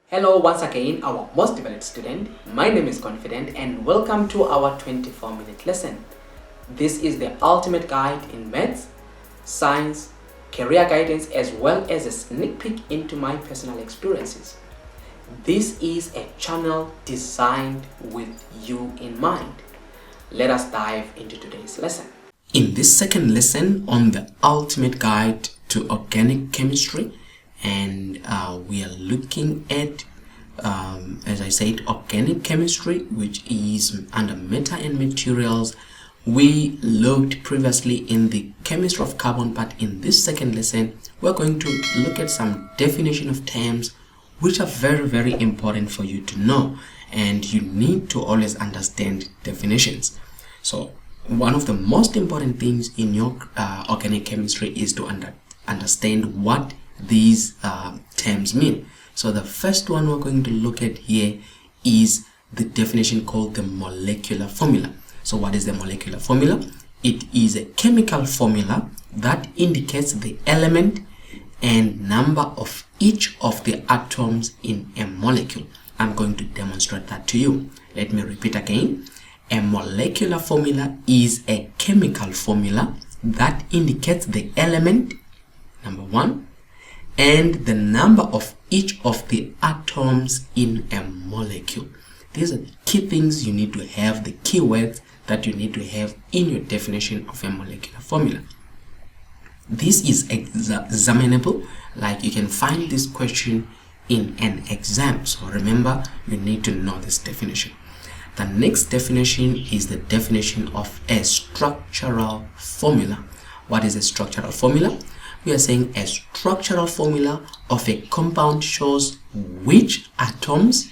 Hello once again, our most developed student. My name is Confident and welcome to our 24-minute lesson. This is the ultimate guide in maths, science, career guidance, as well as a sneak peek into my personal experiences. This is a channel designed with you in mind. Let us dive into today's lesson. In this second lesson on the ultimate guide to organic chemistry, and we are looking at as I said, organic chemistry, which is under matter and materials. We looked previously in the chemistry of carbon, but in this second lesson we're going to look at some definition of terms which are very important for you to know, and you need to always understand definitions. So one of the most important things in your organic chemistry is to understand what these terms mean. So the first one we're going to look at here is the definition called the molecular formula. So what is the molecular formula? It is a chemical formula that indicates the element and number of each of the atoms in a molecule. I'm going to demonstrate that to you. Let me repeat again. A molecular formula is a chemical formula that indicates the element, number one, and the number of each of the atoms in a molecule. These are the key things you need to have, the keywords that you need to have in your definition of a molecular formula. This is examinable, like you can find this question in an exam. So remember, you need to know this definition. The next definition is the definition of a structural formula. What is a structural formula? We are saying a structural formula of a compound shows which atoms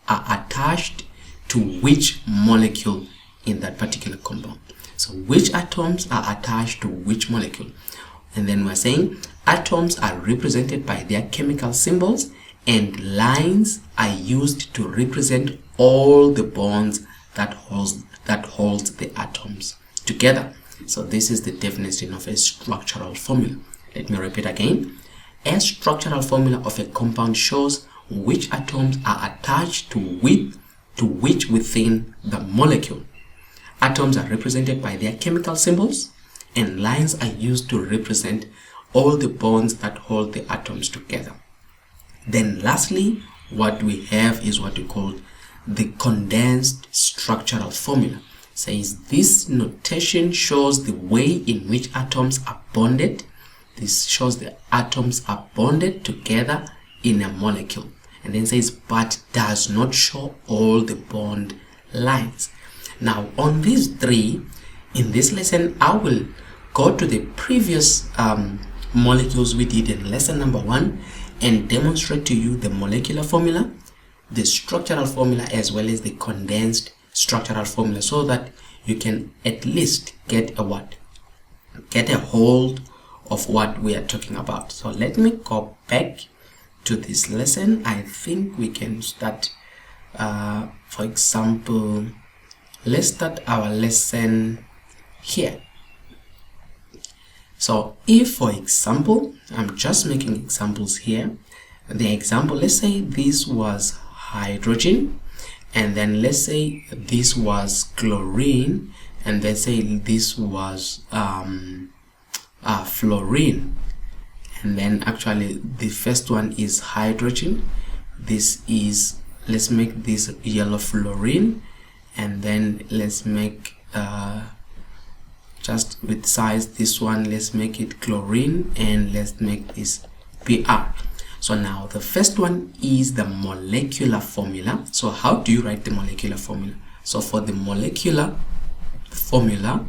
are attached to which molecule in that particular compound. So which atoms are attached to which molecule. And then we're saying atoms are represented by their chemical symbols, and lines are used to represent all the bonds that holds the atoms together. So this is the definition of a structural formula. Let me repeat again. A structural formula of a compound shows which atoms are attached to which within the molecule. Atoms are represented by their chemical symbols, and lines are used to represent all the bonds that hold the atoms together. Then lastly, what we have is what we call the condensed structural formula. Says this notation shows the way in which atoms are bonded. This shows the atoms are bonded together in a molecule. And then says, but does not show all the bond lines. Now on these three, in this lesson, I will go to the previous molecules we did in lesson number 1 and demonstrate to you the molecular formula, the structural formula, as well as the condensed structural formula, so that you can at least get a hold of what we are talking about. So let me go back to this lesson. I think we can start, for example, let's start our lesson here. So if, for example, I'm just making examples here. The example, let's say this was hydrogen, and then let's say this was chlorine, and let's say this was fluorine. And then actually the first one is hydrogen. This is, let's make this yellow fluorine, and then let's make just with size this one, let's make it chlorine, and let's make this Br. So now the first one is the molecular formula. So how do you write the molecular formula? So for the molecular formula,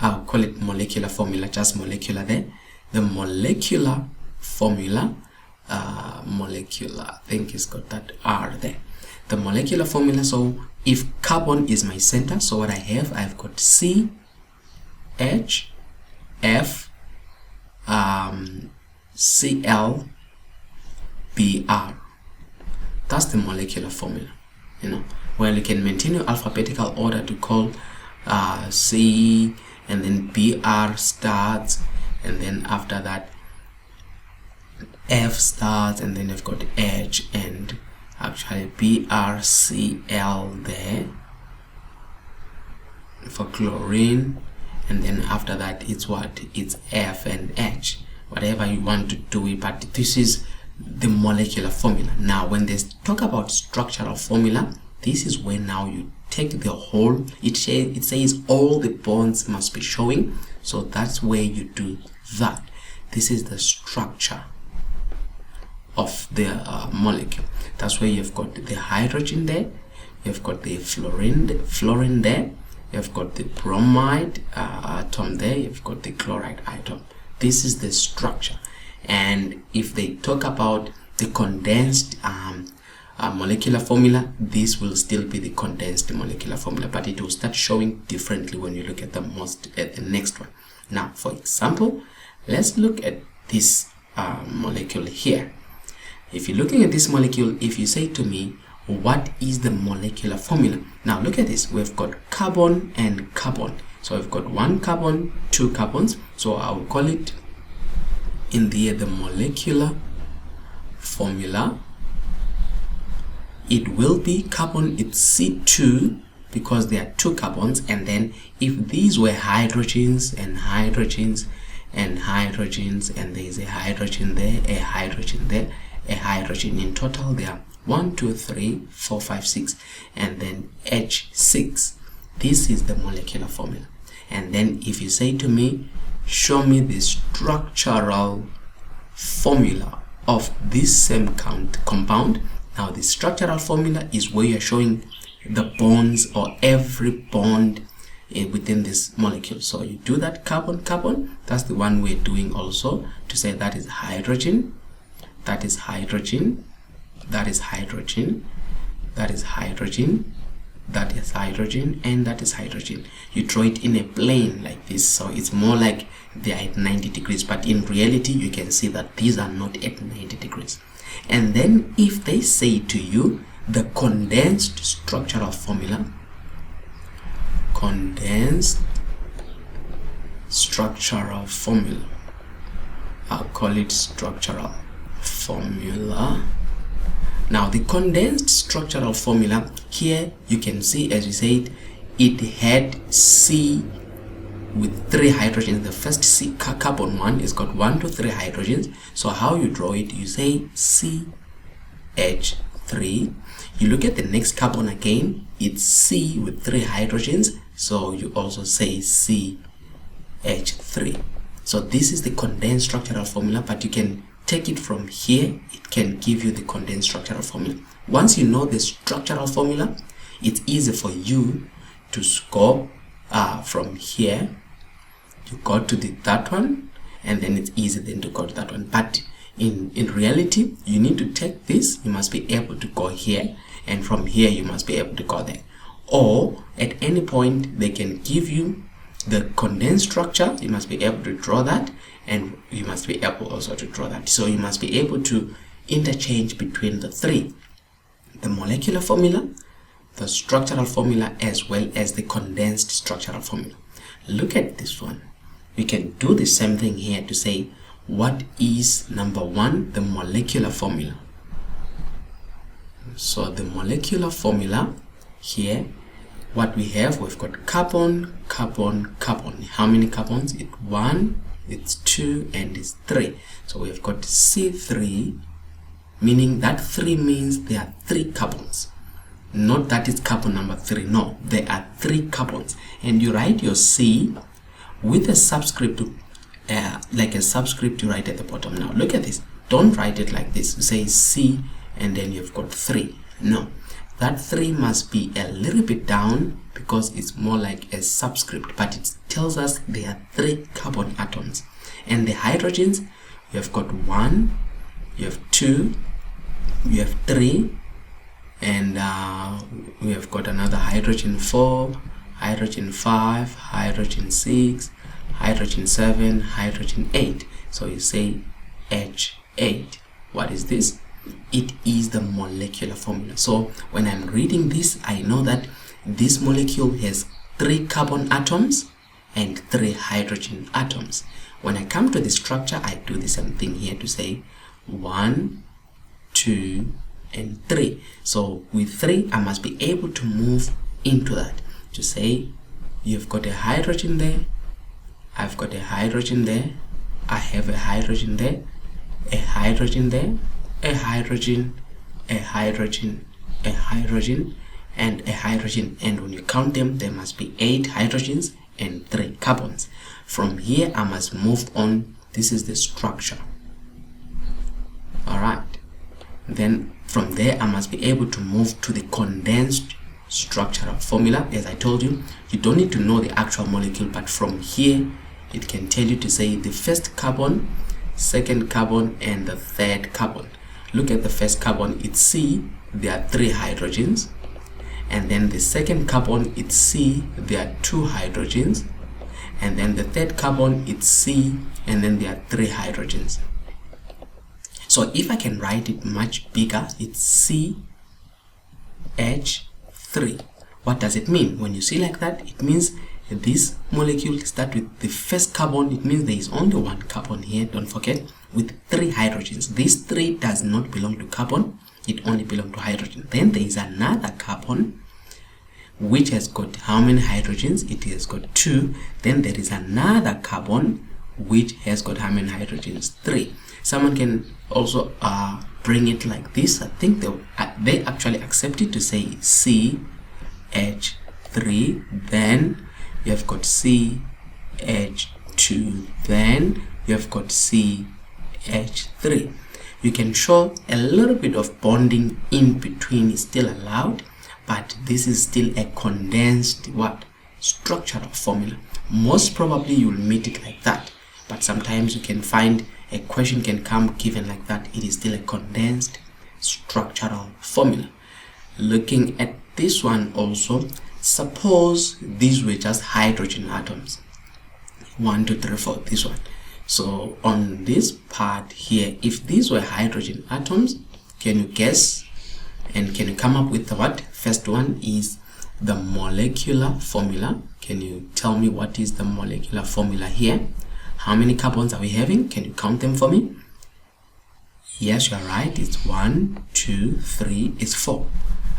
I'll call it molecular formula, just molecular there. The molecular formula, molecular, I think it's got that R there. The molecular formula, so if carbon is my center, so what I've got C, H, F, Cl, Br. That's the molecular formula. Well, you can maintain your alphabetical order to call C, and then Br starts, and then after that F starts, and then you've got H and actually BrCl there for chlorine, and then after that it's what? It's F and H, whatever you want to do it, but this is the molecular formula. Now when they talk about structural formula, this is where now you take the whole, it says all the bonds must be showing, so that's where you do that. This is the structure of the molecule. That's where you've got the hydrogen there, you've got the fluorine there, you've got the bromide atom there, you've got the chloride atom. This is the structure. And if they talk about the condensed molecular formula, this will still be the condensed molecular formula, but it will start showing differently when you look at the next one. Now, for example, let's look at this molecule here. If you're looking at this molecule, if you say to me, what is the molecular formula? Now look at this. We've got carbon and carbon. So we've got one carbon, two carbons. So I will call it in the molecular formula. It will be carbon, it's C2 because there are two carbons, and then if these were hydrogens and hydrogens and hydrogens, and there is a hydrogen there, a hydrogen there, a hydrogen, in total there are 1 2 3 4 5 6, and then H6. This is the molecular formula. And then if you say to me, show me the structural formula of this same compound. Now the structural formula is where you're showing the bonds, or every bond within this molecule. So you do that carbon, carbon, that's the one we're doing also, to say that is hydrogen, that is hydrogen, that is hydrogen, that is hydrogen, that is hydrogen, and that is hydrogen. You draw it in a plane like this, so it's more like they are at 90 degrees, but in reality you can see that these are not at 90 degrees. And then if they say to you the condensed structural formula, condensed structural formula, I'll call it structural formula. Now the condensed structural formula here, you can see, as we said, it had C with 3 hydrogens. The first C carbon one is got 1 to 3 hydrogens. So how you draw it, you say CH3. You look at the next carbon again, it's C with 3 hydrogens, so you also say CH3. So this is the condensed structural formula, but you can take it from here, it can give you the condensed structural formula. Once you know the structural formula, it's easy for you to score from here. You go to that one, and then it's easy then to go to that one. But in reality, you need to take this, you must be able to go here, and from here you must be able to go there. Or at any point they can give you the condensed structure, you must be able to draw that, and you must be able also to draw that. So you must be able to interchange between the three: the molecular formula, the structural formula, as well as the condensed structural formula. Look at this one. We can do the same thing here to say, what is number 1, the molecular formula. So the molecular formula here, what we have, we've got carbon, carbon, carbon. How many carbons? It's 1, it's 2, and it's 3. So we've got C3, meaning that 3 means there are 3 carbons. Not that it's carbon number 3, no, there are 3 carbons. And you write your C with a subscript, like a subscript you write at the bottom. Now look at this, don't write it like this, you say C and then you've got 3. No, that 3 must be a little bit down because it's more like a subscript, but it tells us there are 3 carbon atoms. And the hydrogens, you have got 1, you have 2, you have 3, and we have got another hydrogen 4, hydrogen 5, hydrogen 6, hydrogen 7, hydrogen 8. So you say H8. What is this? It is the molecular formula. So when I'm reading this, I know that this molecule has 3 carbon atoms and 3 hydrogen atoms. When I come to the structure, I do the same thing here to say, 1, 2, and 3. So with 3, I must be able to move into that to say you've got a hydrogen there, I've got a hydrogen there, I have a hydrogen there, a hydrogen there, a hydrogen, a hydrogen, a hydrogen, and a hydrogen. And when you count them, there must be 8 hydrogens and 3 carbons. From here, I must move on. This is the structure. Alright. Then from there, I must be able to move to the condensed structural formula. As I told you, you don't need to know the actual molecule, but from here, it can tell you to say the first carbon, second carbon, and the third carbon. Look at the first carbon, it's C, there are 3 hydrogens. And then the second carbon, it's C, there are 2 hydrogens. And then the third carbon, it's C, and then there are 3 hydrogens. So if I can write it much bigger, it's CH3. What does it mean? When you see like that, it means this molecule starts with the first carbon. It means there is only 1 carbon here, don't forget, with 3 hydrogens. This 3 does not belong to carbon, it only belongs to hydrogen. Then there is another carbon which has got how many hydrogens? It has got 2. Then there is another carbon which has got how many hydrogens? 3. Someone can also bring it like this. I think they actually accept it to say CH3, then you have got CH2, then you have got CH3. You can show a little bit of bonding in between is still allowed, but this is still a condensed structural formula. Most probably you'll meet it like that, but sometimes you can find a question can come given like that. It is still a condensed structural formula. Looking at this one also, suppose these were just hydrogen atoms, 1, 2, 3, 4, this one. So on this part here, if these were hydrogen atoms, can you guess and can you come up with the what? First one is the molecular formula. Can you tell me what is the molecular formula here? How many carbons are we having? Can you count them for me? Yes, you are right. It's 1, 2, 3, it's 4.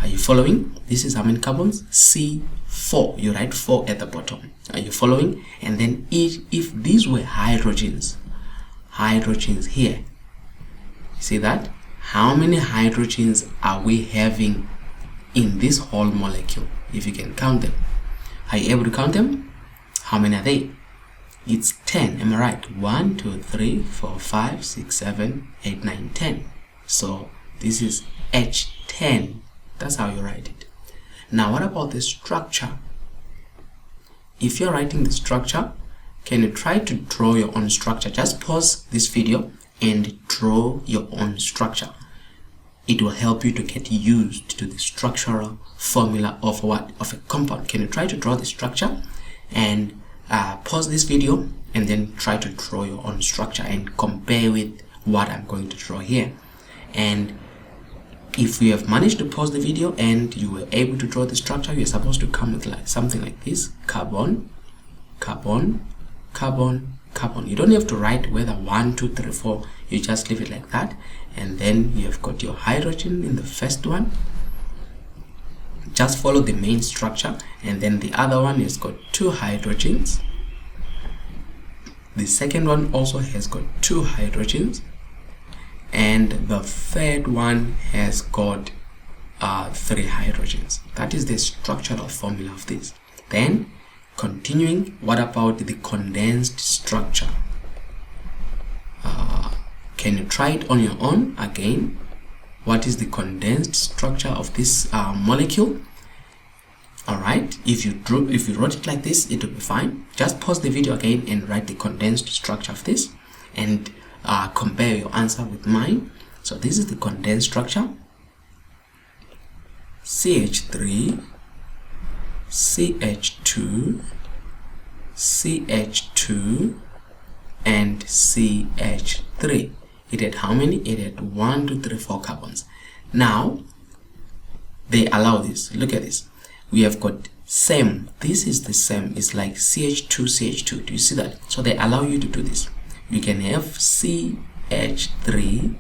Are you following? This is how many carbons? C4. You write 4 at the bottom. Are you following? And then if these were hydrogens here, see that? How many hydrogens are we having in this whole molecule? If you can count them. Are you able to count them? How many are they? It's 10. Am I right? 1, 2, 3, 4, 5, 6, 7, 8, 9, 10. So this is H10. That's how you write it. Now what about the structure? If you're writing the structure, can you try to draw your own structure? Just pause this video and draw your own structure. It will help you to get used to the structural formula of what? Of a compound. Can you try to draw the structure and pause this video and then try to draw your own structure and compare with what I'm going to draw here. And if you have managed to pause the video and you were able to draw the structure, you're supposed to come with like something like this: carbon, carbon, carbon, carbon. You don't have to write whether 1, 2, 3, 4. You just leave it like that, and then you have got your hydrogen in the first one. Just follow the main structure, and then the other one has got 2 hydrogens. The second one also has got 2 hydrogens, and the third one has got 3 hydrogens. That is the structural formula of this. Then continuing, what about the condensed structure? Can you try it on your own again? What is the condensed structure of this molecule? Alright, if you wrote it like this, it will be fine. Just pause the video again and write the condensed structure of this and compare your answer with mine. So this is the condensed structure: CH3, CH2, CH2, and CH3. It had how many? It had 1, 2, 3, 4 carbons. Now they allow this. Look at this. We have got same. This is the same. It's like CH2, Do you see that? So they allow you to do this. You can have CH3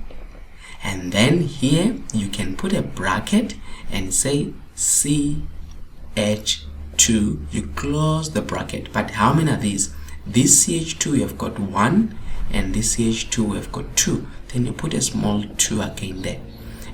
and then here you can put a bracket and say CH2. You close the bracket. But how many are these? This CH2 you have got 1, and this CH2 we have got 2. Then you put a small 2 again there,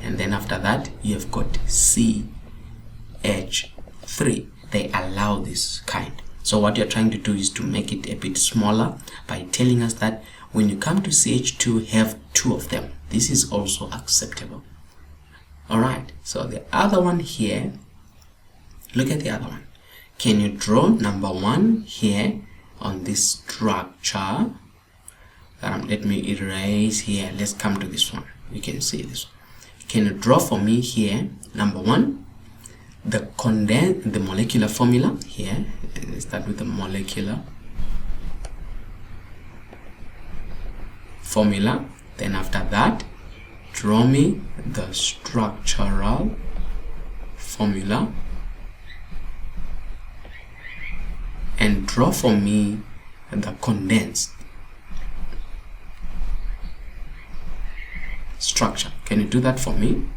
and then after that you have got CH3. They allow this kind. So what you're trying to do is to make it a bit smaller by telling us that when you come to CH2, have 2 of them. This is also acceptable. Alright, so the other one here, look at the other one. Can you draw number 1 here on this structure? Let me erase here. Let's come to this one. You can see this one. Can you draw for me here number 1 the molecular formula here? Let's start with the molecular formula. Then after that, draw me the structural formula, and draw for me the condensed structure. Can you do that for me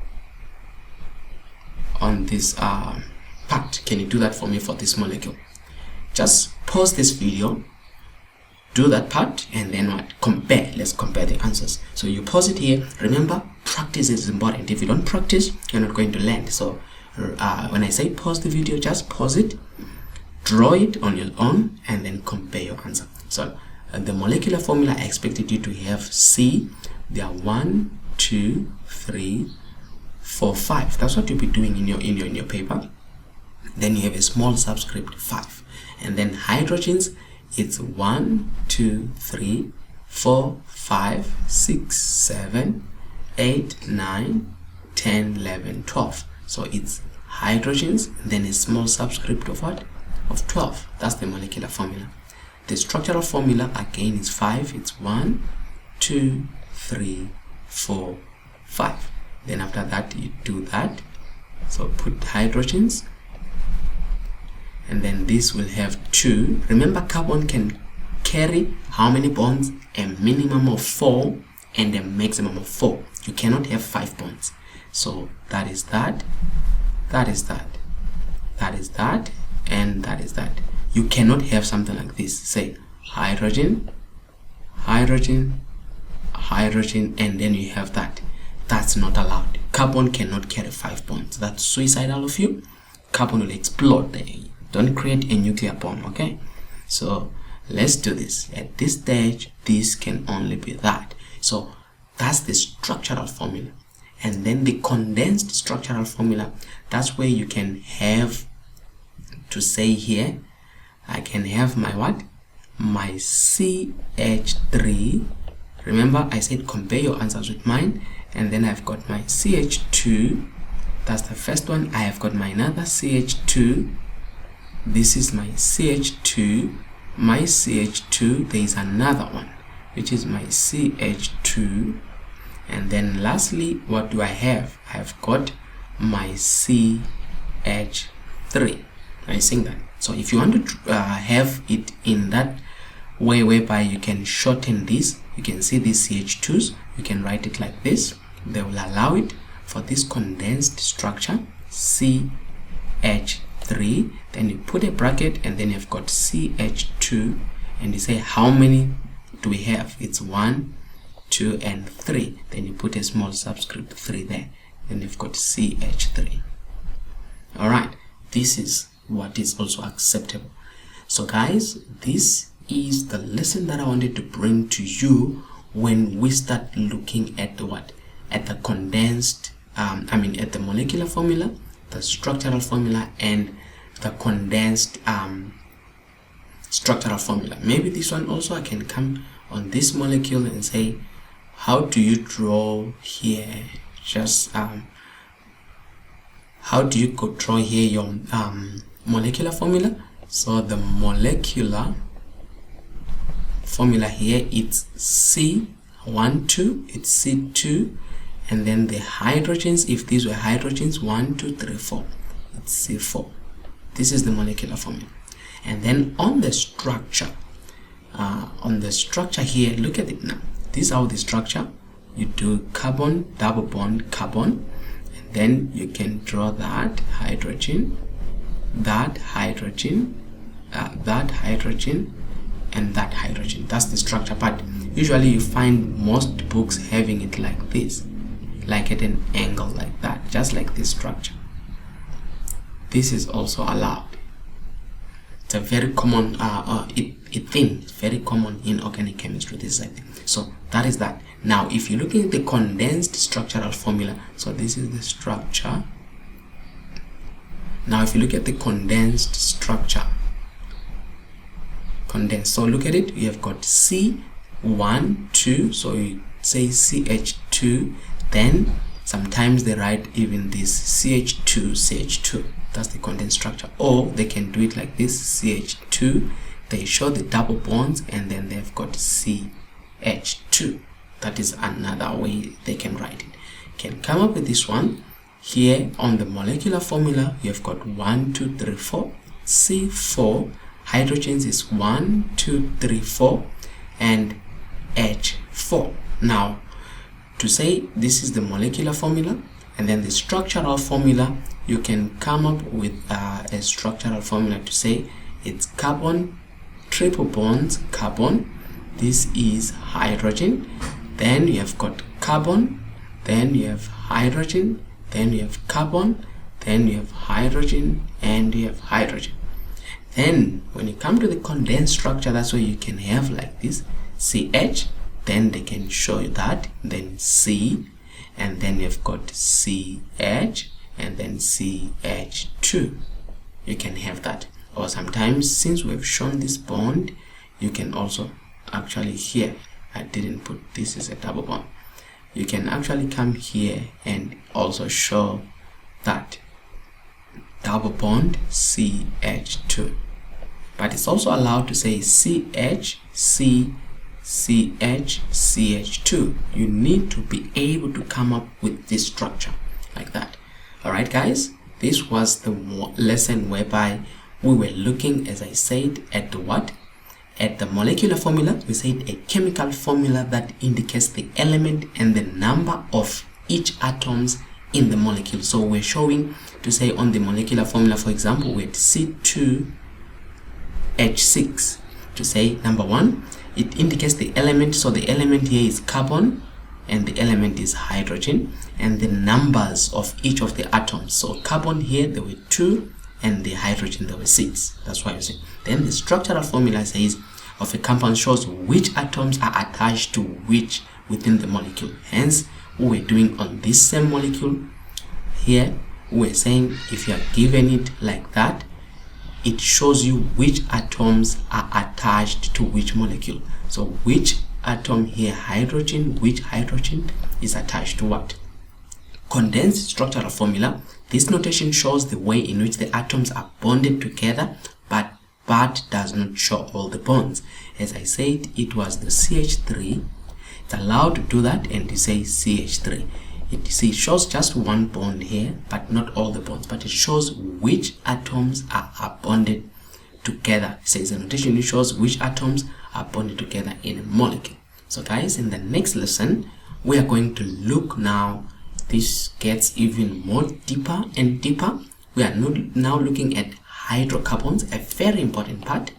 on this part? Can you do that for me for this molecule? Just pause this video, do that part, and then what? Compare. Let's compare the answers. So you pause it here. Remember, practice is important. If you don't practice, you're not going to learn. So when I say pause the video, just pause it, draw it on your own, and then compare your answer. So the molecular formula, I expected you to have C. There are 1, 2, 3, 4, 5. That's what you'll be doing in your paper. Then you have a small subscript 5, and then hydrogens, it's 1, 2, 3, 4, 5, 6, 7, 8, 9, 10, 11, 12. So it's hydrogens, then a small subscript of what? Of 12. That's the molecular formula. The structural formula again is 5. It's 1, 2, 3, 4, 5. Then after that you do that. So put hydrogens, and then this will have 2. Remember, carbon can carry how many bonds? A minimum of 4 and a maximum of 4. You cannot have 5 bonds. So that is that, that is that, that is that, and that is that. You cannot have something like this. Say hydrogen, hydrogen, hydrogen, and then you have that. That's not allowed. Carbon cannot carry 5 bonds. That's suicidal of you. Carbon will explode there. Don't create a nuclear bomb, okay? So let's do this. At this stage, this can only be that. So that's the structural formula. And then the condensed structural formula, that's where you can have to say here, I can have my what? My CH3. Remember, I said compare your answers with mine. And then I've got my CH2. That's the first one. I have got my another CH2. This is my CH2. My CH2. There is another one, which is my CH2. And then lastly, what do I have? I've got my CH3. Are you seeing that? So if you want to have it in that way whereby you can shorten this, you can see these CH2s, you can write it like this. They will allow it for this condensed structure, CH3. Then you put a bracket, and then you've got CH2, and you say how many do we have? It's 1, 2, and 3. Then you put a small subscript 3 there. Then you've got CH3. Alright, this is what is also acceptable. So guys, this is the lesson that I wanted to bring to you when we start looking at the what? At the condensed, at the molecular formula, the structural formula, and the condensed structural formula. Maybe this one also I can come on this molecule and say, how do you draw here? Just how do you go draw here your molecular formula? So the molecular formula here, it's C12, it's C2, and then the hydrogens, if these were hydrogens, 1, 2, 3, 4, it's C4. This is the molecular formula. And then on the structure here, look at it now. This is how the structure, you do carbon, double bond, carbon, and then you can draw that hydrogen, that hydrogen, that hydrogen, and that hydrogen. That's the structure part. Usually you find most books having it like this, like at an angle like that, just like this structure. This is also allowed. It's a very common thing, very common in organic chemistry. This is like so that is that. Now if you're looking at the condensed structural formula, so this is the structure. Now if you look at the condensed structure, condensed, so look at it, you have got C1, 2, so you say CH2, then sometimes they write even this CH2, CH2. That's the condensed structure. Or they can do it like this, CH2, they show the double bonds, and then they've got CH2. That is another way they can write it. Can come up with this one. Here on the molecular formula, you've got 1, 2, 3, 4, C4, hydrogens is 1, 2, 3, 4, and H4. Now, to say this is the molecular formula, and then the structural formula, you can come up with a structural formula to say it's carbon, triple bonds, carbon, this is hydrogen, then you have got carbon, then you have hydrogen, then you have carbon, then you have hydrogen, and you have hydrogen. Then when you come to the condensed structure, that's where you can have like this CH, then they can show you that, then C, and then you've got CH, and then CH2. You can have that. Or sometimes, since we've shown this bond, you can also actually here, I didn't put this as a double bond, you can actually come here and also show that double bond CH2. But it's also allowed to say CH, C, CH, CH2. You need to be able to come up with this structure like that. Alright guys, this was the lesson whereby we were looking, as I said, at the what? At the molecular formula. We said a chemical formula that indicates the element and the number of each atoms in the molecule. So we're showing to say on the molecular formula, for example, with C2H6, to say number 1, it indicates the element. So the element here is carbon and the element is hydrogen, and the numbers of each of the atoms. So carbon here there were 2, and the hydrogen there were 6. That's why you see. Then the structural formula says of a compound shows which atoms are attached to which within the molecule. Hence, we were doing on this same molecule here, we're saying if you are given it like that, it shows you which atoms are attached to which molecule. So which atom here, hydrogen, which hydrogen is attached to what? Condensed structural formula. This notation shows the way in which the atoms are bonded together, but does not show all the bonds. As I said, it was the CH3. It's allowed to do that, and to say CH3. It shows just one bond here, but not all the bonds, but it shows which atoms are bonded together. It says the notation, it shows which atoms are bonded together in a molecule. So guys, in the next lesson, we are going to look now, this gets even more deeper and deeper. We are now looking at hydrocarbons, a very important part.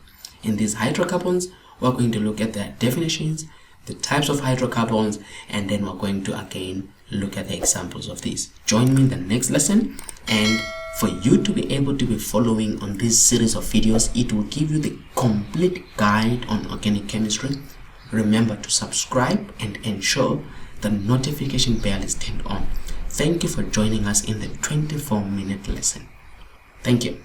In these hydrocarbons, we're going to look at their definitions, the types of hydrocarbons, and then we're going to again look at the examples of these. Join me in the next lesson, and for you to be able to be following on this series of videos, it will give you the complete guide on organic chemistry. Remember to subscribe and ensure the notification bell is turned on. Thank you for joining us in the 24-minute lesson. Thank you.